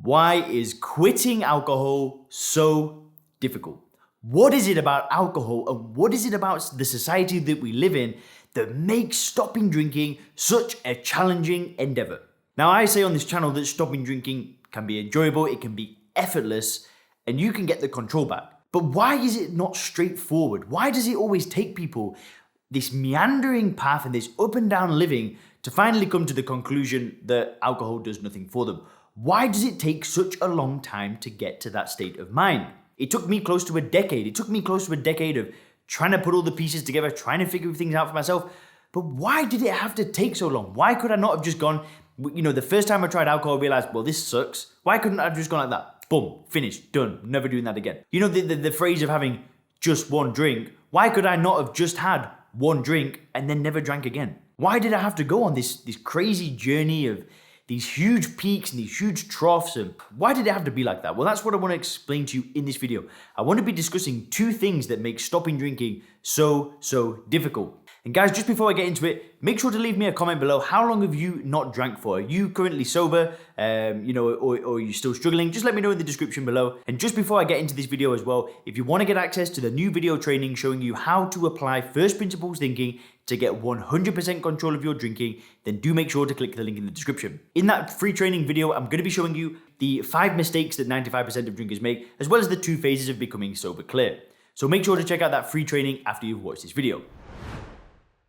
Why is quitting alcohol so difficult? What is it about alcohol and what is it about the society that we live in that makes stopping drinking such a challenging endeavor? Now, I say on this channel that stopping drinking can be enjoyable, it can be effortless, and you can get the control back. But why is it not straightforward? Why does it always take people this meandering path and this up and down living to finally come to the conclusion that alcohol does nothing for them? Why does it take such a long time to get to that state of mind? It took me close to a decade. It took me close to a decade of trying to put all the pieces together, trying to figure things out for myself. But why did it have to take so long? Why could I not have just gone, the first time I tried alcohol, I realized, well, this sucks. Why couldn't I have just gone like that? Boom, finished, done, never doing that again. The phrase of having just one drink, why could I not have just had one drink and then never drank again? Why did I have to go on this crazy journey of these huge peaks and these huge troughs, and why did it have to be like that? Well, that's what I want to explain to you in this video. I want to be discussing two things that make stopping drinking so difficult. And guys, just before I get into it, make sure to leave me a comment below. How long have you not drank for? Are you currently sober, or are you still struggling? Just let me know in the description below. And just before I get into this video as well, if you want to get access to the new video training showing you how to apply first principles thinking to get 100% control of your drinking, then do make sure to click the link in the description. In that free training video, I'm going to be showing you the 5 mistakes that 95% of drinkers make, as well as the 2 phases of becoming sober clear. So make sure to check out that free training after you've watched this video.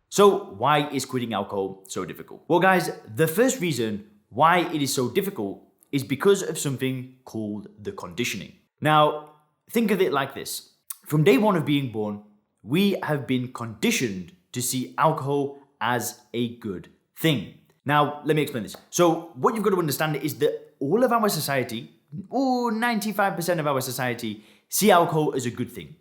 So why is quitting alcohol so difficult? Well guys, the first reason why it is so difficult is because of something called the conditioning. Now, think of it like this. From day one of being born, we have been conditioned to see alcohol as a good thing. Now, let me explain this. So what you've got to understand is that all of our society, 95% of our society, see alcohol as a good thing.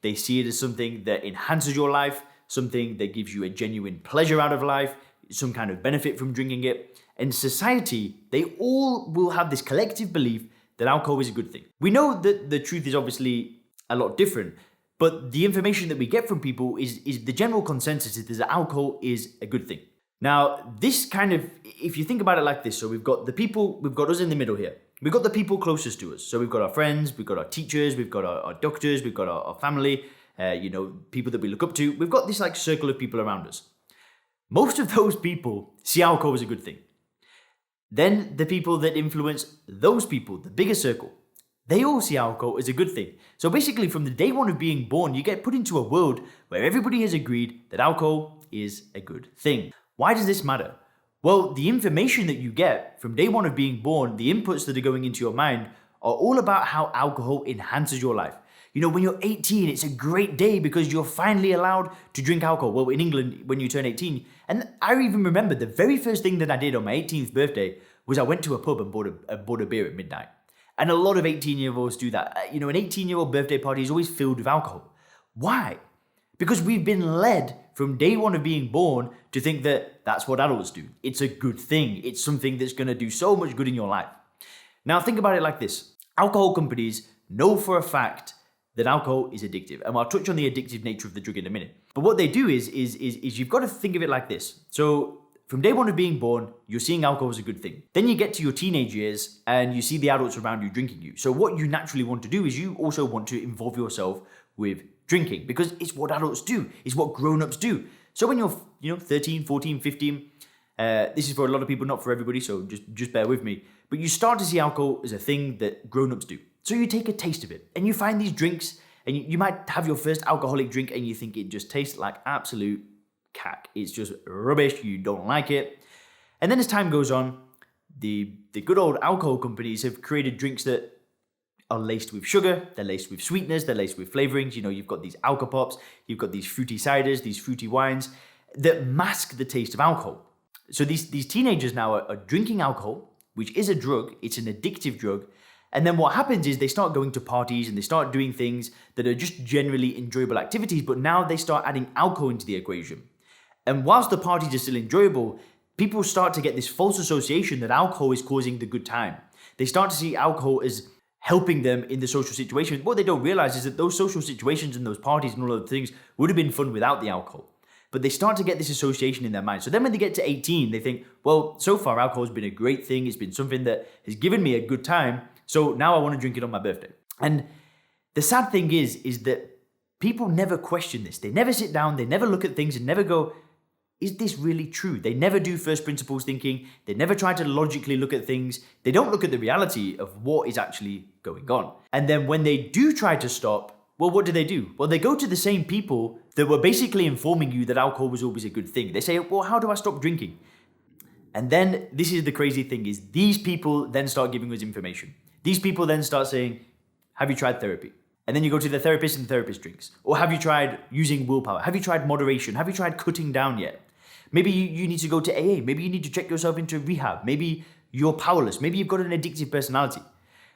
They see it as something that enhances your life, something that gives you a genuine pleasure out of life, some kind of benefit from drinking it. And society, they all will have this collective belief that alcohol is a good thing. We know that the truth is obviously a lot different, but the information that we get from people is the general consensus is that alcohol is a good thing. Now, this kind of, if you think about it like this, so we've got us in the middle here. We've got the people closest to us. So we've got our friends, we've got our teachers, we've got our doctors, we've got our family, people that we look up to. We've got this circle of people around us. Most of those people see alcohol as a good thing. Then the people that influence those people, the bigger circle, they all see alcohol as a good thing. So basically from the day one of being born, you get put into a world where everybody has agreed that alcohol is a good thing. Why does this matter? Well, the information that you get from day one of being born, the inputs that are going into your mind are all about how alcohol enhances your life. When you're 18, it's a great day because you're finally allowed to drink alcohol. Well, in England, when you turn 18, and I even remember the very first thing that I did on my 18th birthday was I went to a pub and bought a beer at midnight. And a lot of 18-year-olds do that. An 18-year-old birthday party is always filled with alcohol. Why? Because we've been led from day one of being born to think that that's what adults do. It's a good thing. It's something that's going to do so much good in your life. Now, think about it like this. Alcohol companies know for a fact that alcohol is addictive. And I'll touch on the addictive nature of the drug in a minute. But what they do is you've got to think of it like this. So from day one of being born, you're seeing alcohol as a good thing. Then you get to your teenage years and you see the adults around you drinking you. So what you naturally want to do is you also want to involve yourself with drinking because it's what adults do. It's what grown-ups do. So when you're 13, 14, 15, this is for a lot of people, not for everybody, so just bear with me. But you start to see alcohol as a thing that grown-ups do. So you take a taste of it and you find these drinks and you might have your first alcoholic drink and you think it just tastes like absolute cack. It's just rubbish. You don't like it. And then as time goes on, the good old alcohol companies have created drinks that are laced with sugar, they're laced with sweeteners, they're laced with flavorings. You've got these alcopops, you've got these fruity ciders, these fruity wines that mask the taste of alcohol. So these teenagers now are drinking alcohol, which is a drug, it's an addictive drug. And then what happens is they start going to parties and they start doing things that are just generally enjoyable activities, but now they start adding alcohol into the equation. And whilst the parties are still enjoyable, people start to get this false association that alcohol is causing the good time. They start to see alcohol as helping them in the social situation. What they don't realize is that those social situations and those parties and all those things would have been fun without the alcohol. but they start to get this association in their mind. So then when they get to 18, they think, well, so far alcohol has been a great thing. It's been something that has given me a good time. So now I want to drink it on my birthday. And the sad thing is that people never question this. They never sit down, they never look at things and never go, is this really true? They never do first principles thinking. They never try to logically look at things. They don't look at the reality of what is actually going on. And then when they do try to stop, well, what do? Well, they go to the same people that were basically informing you that alcohol was always a good thing. They say, well, how do I stop drinking? And then this is the crazy thing is these people then start giving us information. These people then start saying, have you tried therapy? And then you go to the therapist and the therapist drinks. Or have you tried using willpower? Have you tried moderation? Have you tried cutting down yet? Maybe you need to go to AA. Maybe you need to check yourself into rehab. Maybe you're powerless. Maybe you've got an addictive personality.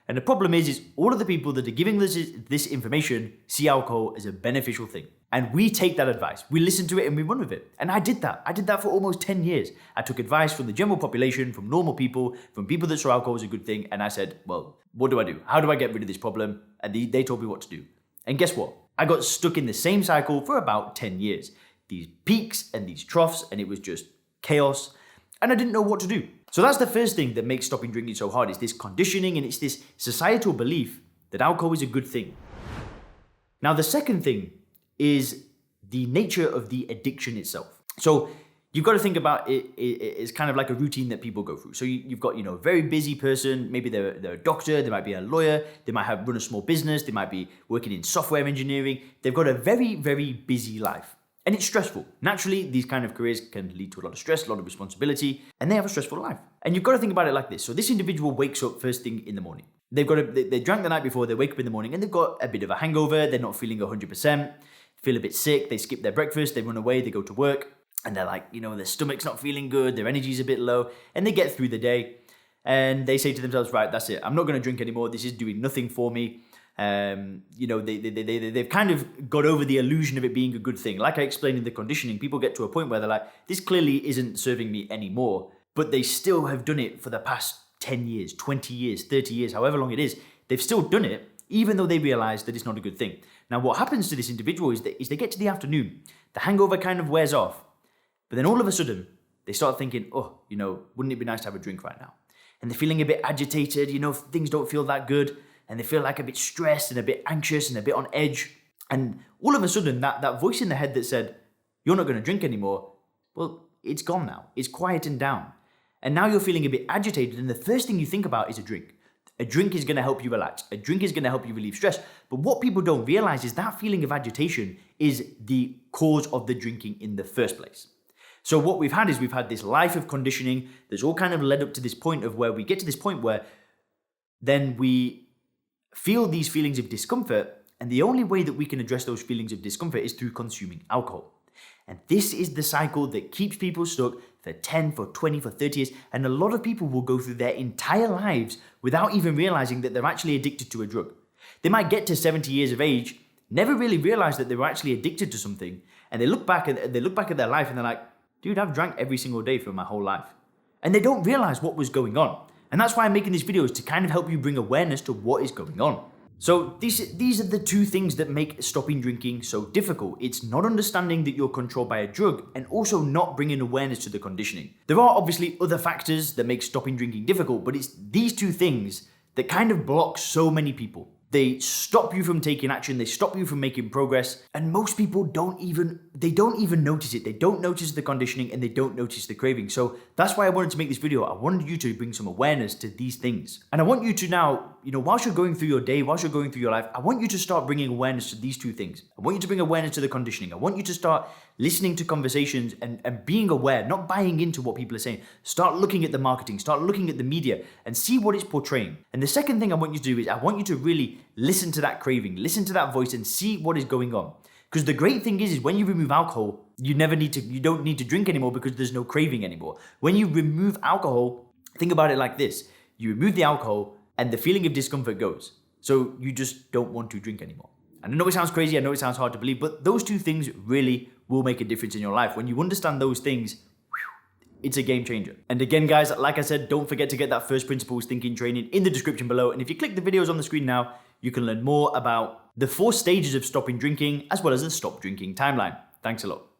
And the problem is all of the people that are giving this information see alcohol as a beneficial thing. And we take that advice. We listen to it and we run with it. And I did that. I did that for almost 10 years. I took advice from the general population, from normal people, from people that saw alcohol as a good thing. And I said, well, what do I do? How do I get rid of this problem? And they told me what to do. And guess what? I got stuck in the same cycle for about 10 years. These peaks and these troughs, and it was just chaos. And I didn't know what to do. So that's the first thing that makes stopping drinking so hard. It's this conditioning and it's this societal belief that alcohol is a good thing. Now, the second thing is the nature of the addiction itself. So you've got to think about it as kind of like a routine that people go through. So you've got, a very busy person. Maybe they're a doctor. They might be a lawyer. They might have run a small business. They might be working in software engineering. They've got a very, very busy life. And it's stressful. Naturally, these kind of careers can lead to a lot of stress, a lot of responsibility, and they have a stressful life. And you've got to think about it like this. So this individual wakes up first thing in the morning. They drank the night before, they wake up in the morning and they've got a bit of a hangover. They're not feeling 100%, feel a bit sick. They skip their breakfast, they run away, they go to work, and they're like, their stomach's not feeling good, their energy's a bit low, and they get through the day and they say to themselves, right, that's it. I'm not going to drink anymore. This is doing nothing for me. They've kind of got over the illusion of it being a good thing. Like I explained in the conditioning, people get to a point where they're like, this clearly isn't serving me anymore, but they still have done it for the past 10 years, 20 years, 30 years, however long it is. They've still done it, even though they realize that it's not a good thing. Now, what happens to this individual is they get to the afternoon, the hangover kind of wears off, but then all of a sudden, they start thinking, wouldn't it be nice to have a drink right now? And they're feeling a bit agitated, things don't feel that good. And they feel like a bit stressed and a bit anxious and a bit on edge. And all of a sudden, that voice in the head that said, you're not going to drink anymore, well, it's gone now. It's quietened down. And now you're feeling a bit agitated. And the first thing you think about is a drink. A drink is going to help you relax. A drink is going to help you relieve stress. But what people don't realize is that feeling of agitation is the cause of the drinking in the first place. So what we've had this life of conditioning that's all kind of led up to this point of where we get to this point where then we feel these feelings of discomfort, and the only way that we can address those feelings of discomfort is through consuming alcohol. And this is the cycle that keeps people stuck for 10, for 20, for 30 years, and a lot of people will go through their entire lives without even realizing that they're actually addicted to a drug. They might get to 70 years of age, never really realize that they were actually addicted to something, and they look back at their life and they're like, dude, I've drank every single day for my whole life. And they don't realize what was going on. And that's why I'm making these videos, to kind of help you bring awareness to what is going on. So these are the two things that make stopping drinking so difficult. It's not understanding that you're controlled by a drug and also not bringing awareness to the conditioning. There are obviously other factors that make stopping drinking difficult, but it's these two things that kind of block so many people. They stop you from taking action, they stop you from making progress, and most people don't even notice it. They don't notice the conditioning and they don't notice the craving. So that's why I wanted to make this video. I wanted you to bring some awareness to these things. And I want you to now, whilst you're going through your day, whilst you're going through your life, I want you to start bringing awareness to these two things. I want you to bring awareness to the conditioning. I want you to start listening to conversations and being aware, not buying into what people are saying. Start looking at the marketing, start looking at the media and see what it's portraying. And the second thing I want you to do is I want you to really listen to that craving, listen to that voice and see what is going on. Because the great thing is when you remove alcohol, you don't need to drink anymore because there's no craving anymore. When you remove alcohol, think about it like this. You remove the alcohol and the feeling of discomfort goes. So you just don't want to drink anymore. And I know it sounds crazy, I know it sounds hard to believe, but those two things really will make a difference in your life. When you understand those things, it's a game changer. And again, guys, like I said, don't forget to get that first principles thinking training in the description below. And if you click the videos on the screen now, you can learn more about the 4 stages of stopping drinking, as well as the stop drinking timeline. Thanks a lot.